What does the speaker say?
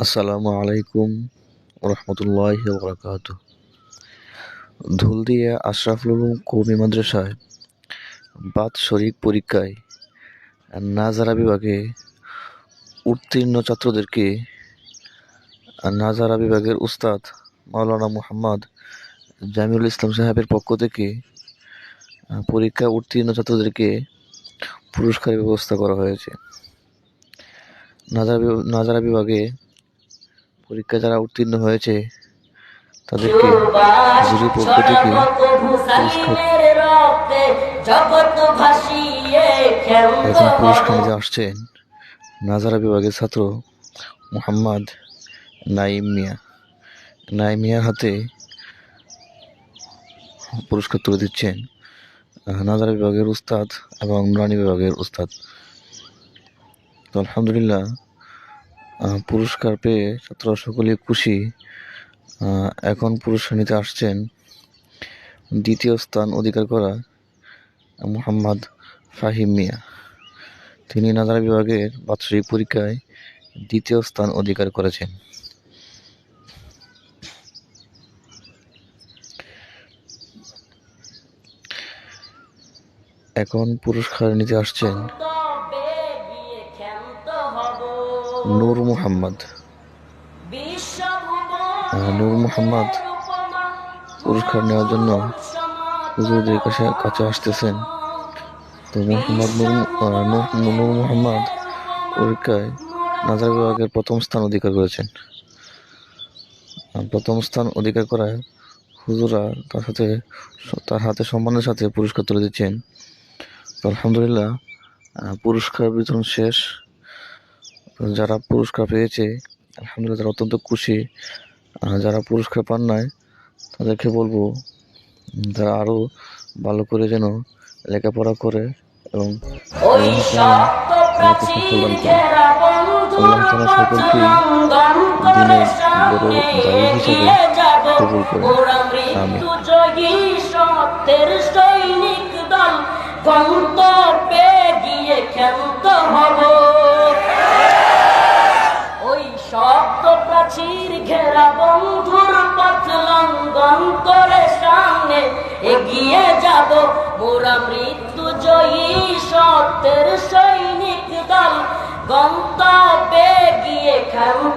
আসসালামু আলাইকুম রহমতুল্লাহি ওয়া বারাকাতুহু। ধুলদিয়া আশরাফুল উলুম কওমি মাদ্রাসায় বাৎসরিক পরীক্ষায় নাজারা বিভাগে উত্তীর্ণ ছাত্রদেরকে নাজারা বিভাগের উস্তাদ মাওলানা মুহাম্মদ জামিউল ইসলাম সাহেবের পক্ষ থেকে পরীক্ষায় উত্তীর্ণ ছাত্রদেরকে পুরস্কারের ব্যবস্থা করা হয়েছে। নাজারা বিভাগে পরীক্ষায় যারা উত্তীর্ণ হয়েছে তাদেরকে জুরির পক্ষ থেকে এখন পুরস্কার নিতে আসছেন নাজারা বিভাগের ছাত্র মোহাম্মদ নাইম মিয়ার হাতে পুরস্কার তুলে দিচ্ছেন নাজারা বিভাগের উস্তাদ এবং নুরানি বিভাগের উস্তাদ। তো আলহামদুলিল্লাহ, পুরস্কার পেয়ে ছাত্ররা সকলেই খুশি। এখন পুরস্কার নিতে আসছেন দ্বিতীয় স্থান অধিকার করা মোহাম্মদ ফাহিম মিয়া। তিনি নাজারা বিভাগের বাৎসরিক পরীক্ষায় দ্বিতীয় স্থান অধিকার করেছেন। এখন পুরস্কার নিতে আসছেন নূর মোহাম্মদ। পুরস্কার নেওয়ার জন্য হুজুরদের কাছে আসতেছেন। তো নূর মোহাম্মদ পরীক্ষায় নাজারা বিভাগের প্রথম স্থান অধিকার করেছেন। প্রথম স্থান অধিকার করায় হুজুরা তার হাতে সম্মানের সাথে পুরস্কার তুলে দিচ্ছেন। তো আলহামদুলিল্লাহ, পুরস্কার বিতরণ শেষ। যারা পুরস্কার পেয়েছে আলহামদুলিল্লাহ তারা অত্যন্ত খুশি। যারা পুরস্কার পান নাই তাদেরকে বলবো তারা আরো ভালো করে যেন লেখাপড়া করে এবং সকলকে দিনের বড় দায়ী হিসেবে কবুল করে। আমিন। গন্তব্যে গিয়ে ক্ষান্ত হব, ওই শব্দ প্রাচীর ঘেরা বন্ধুর পথ লঙ্ঘন করে সামনে এগিয়ে যাব। মোরা মৃত্যু জয়ী সত্যের সৈনিক দল, গন্তব্যে গিয়ে ক্ষান্ত